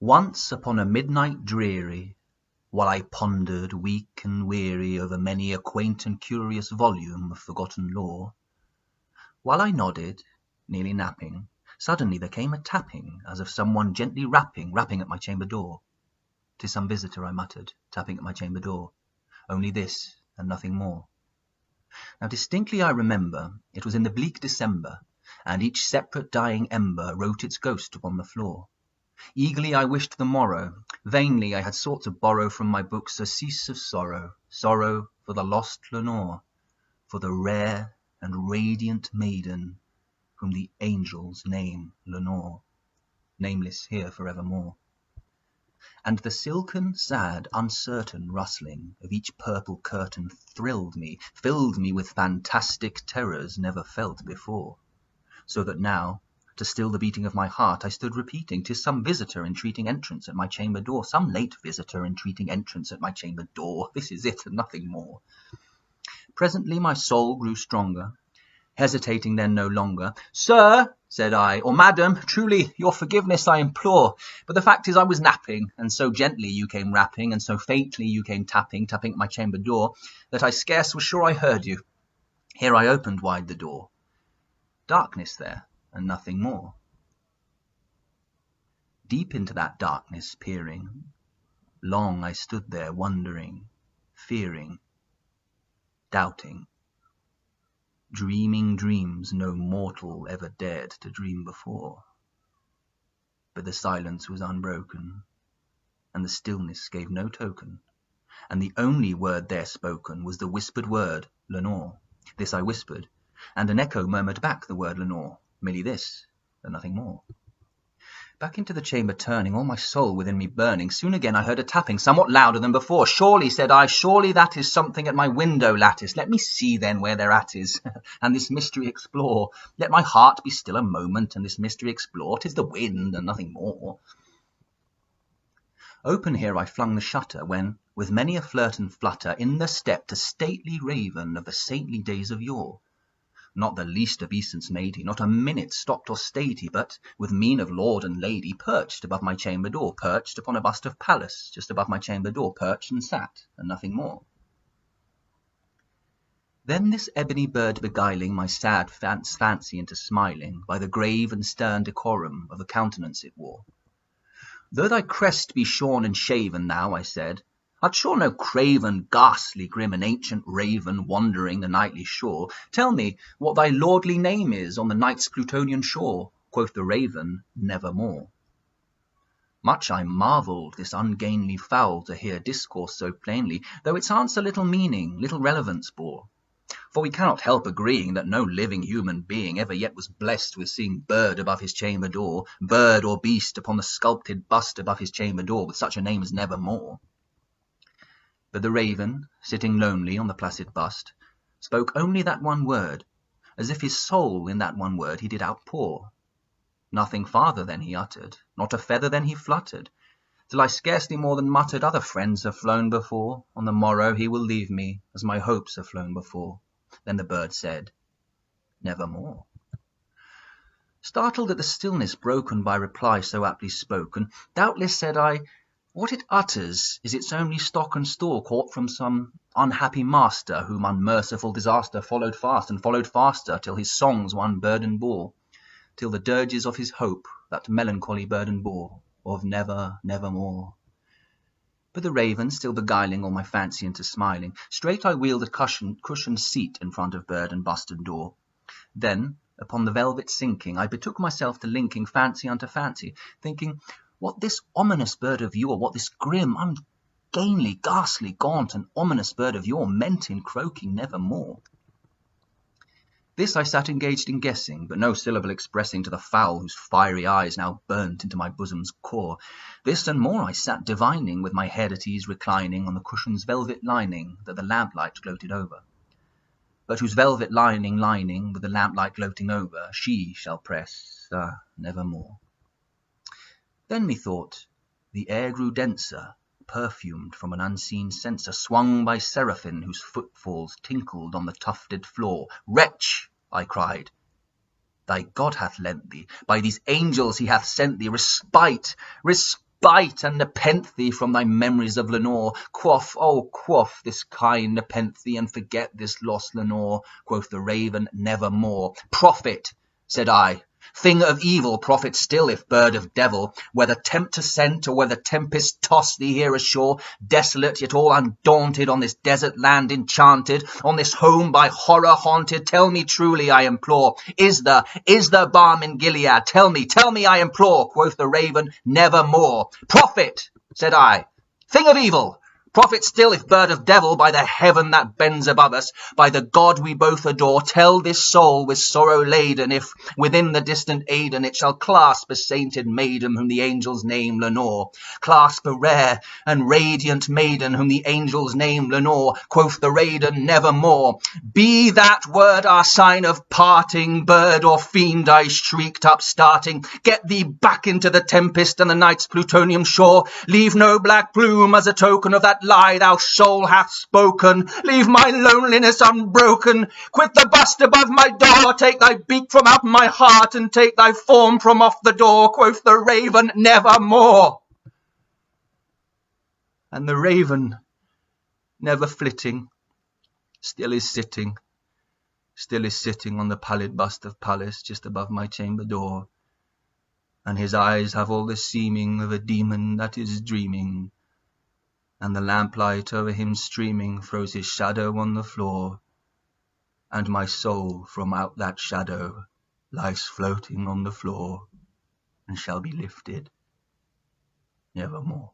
Once upon a midnight dreary, while I pondered weak and weary over many a quaint and curious volume of forgotten lore, while I nodded, nearly napping, suddenly there came a tapping, as of some one gently rapping at my chamber door. "'Tis some visitor," I muttered, tapping at my chamber door. Only this, and nothing more. Now distinctly I remember, it was in the bleak December, and each separate dying ember wrote its ghost upon the floor. Eagerly I wished the morrow, vainly I had sought to borrow from my book surcease of sorrow, sorrow for the lost Lenore, for the rare and radiant maiden whom the angels name Lenore, nameless here forevermore. And the silken, sad, uncertain rustling of each purple curtain thrilled me, filled me with fantastic terrors never felt before, so that now, to still the beating of my heart, I stood repeating, "'Tis some visitor entreating entrance at my chamber door, some late visitor entreating entrance at my chamber door. This is it, and nothing more." Presently my soul grew stronger, hesitating then no longer. "Sir," said I, "or madam, truly your forgiveness I implore, but the fact is I was napping, and so gently you came rapping, and so faintly you came tapping at my chamber door, that I scarce was sure I heard you. Here I opened wide the door. Darkness there, and nothing more." Deep into that darkness peering, long I stood there wondering, fearing, doubting, dreaming dreams no mortal ever dared to dream before. But the silence was unbroken, and the stillness gave no token, and the only word there spoken was the whispered word, "Lenore." This I whispered, and an echo murmured back the word "Lenore," merely this, and nothing more. Back into the chamber turning, all my soul within me burning, soon again I heard a tapping, somewhat louder than before. "Surely," said I, "surely that is something at my window lattice. Let me see then where thereat is, and this mystery explore. Let my heart be still a moment, and this mystery explore. 'Tis the wind, and nothing more." Open here I flung the shutter, when, with many a flirt and flutter, in there stepped a stately raven of the saintly days of yore. Not the least obeisance made he, not a minute stopped or stayed he, but, with mien of lord and lady, perched above my chamber door, perched upon a bust of Pallas, just above my chamber door, perched and sat, and nothing more. Then this ebony bird beguiling my sad fancy into smiling, by the grave and stern decorum of the countenance it wore. "Though thy crest be shorn and shaven now," I said, "art sure no craven, ghastly, grim, and ancient raven wandering the nightly shore? Tell me what thy lordly name is on the night's Plutonian shore." Quoth the raven, "Nevermore." Much I marvelled this ungainly fowl to hear discourse so plainly, though its answer little meaning, little relevance bore. For we cannot help agreeing that no living human being ever yet was blessed with seeing bird above his chamber door, bird or beast upon the sculpted bust above his chamber door, with such a name as Nevermore. But the raven, sitting lonely on the placid bust, spoke only that one word, as if his soul in that one word he did outpour. Nothing farther then he uttered, not a feather then he fluttered, till I scarcely more than muttered, "Other friends have flown before, on the morrow he will leave me, as my hopes have flown before." Then the bird said, "Nevermore." Startled at the stillness broken by reply so aptly spoken, "Doubtless," said I, "what it utters is its only stock and store, caught from some unhappy master, whom unmerciful disaster followed fast and followed faster, till his songs one burden bore, till the dirges of his hope that melancholy burden bore, of never, nevermore." But the raven, still beguiling all my fancy into smiling, straight I wheeled a cushioned seat in front of bird and bust and door. Then, upon the velvet sinking, I betook myself to linking fancy unto fancy, thinking what this ominous bird of yore, what this grim, ungainly, ghastly, gaunt, and ominous bird of yore meant in croaking "Nevermore." This I sat engaged in guessing, but no syllable expressing to the fowl whose fiery eyes now burnt into my bosom's core. This and more I sat divining, with my head at ease reclining on the cushion's velvet lining that the lamplight gloated over, but whose velvet lining with the lamplight gloating over, she shall press, nevermore. Then methought the air grew denser, perfumed from an unseen censer, swung by seraphim whose footfalls tinkled on the tufted floor. "Wretch," I cried, "thy God hath lent thee, by these angels he hath sent thee, respite, bite and nepenthe thee from thy memories of Lenore. Quaff, oh quaff this kind nepenthe, and forget this lost Lenore. Quoth the raven, nevermore. Prophet, said I, thing of evil, prophet still, if bird of devil, whether tempter sent, or whether tempest toss thee here ashore, desolate, yet all undaunted, on this desert land enchanted, on this home by horror haunted, tell me truly, I implore, is there balm in Gilead? Tell me, I implore. Quoth the raven, nevermore. Prophet, said I, thing of evil, prophet still, if bird of devil, by the heaven that bends above us, by the God we both adore, tell this soul with sorrow laden, if within the distant Aidenn it shall clasp a sainted maiden whom the angels name Lenore. Clasp a rare and radiant maiden whom the angels name Lenore. Quoth the raven, nevermore. Be that word our sign of parting, bird or fiend, I shrieked up starting. Get thee back into the tempest and the night's plutonium shore. Leave no black plume as a token of that lie thou soul hath spoken. Leave my loneliness unbroken. Quit the bust above my door. Take thy beak from out my heart, and take thy form from off the door. Quoth the raven, nevermore. And the raven, never flitting, still is sitting on the pallid bust of Pallas just above my chamber door. And his eyes have all the seeming of a demon that is dreaming, and the lamplight over him streaming throws his shadow on the floor, and my soul from out that shadow lies floating on the floor, and shall be lifted nevermore.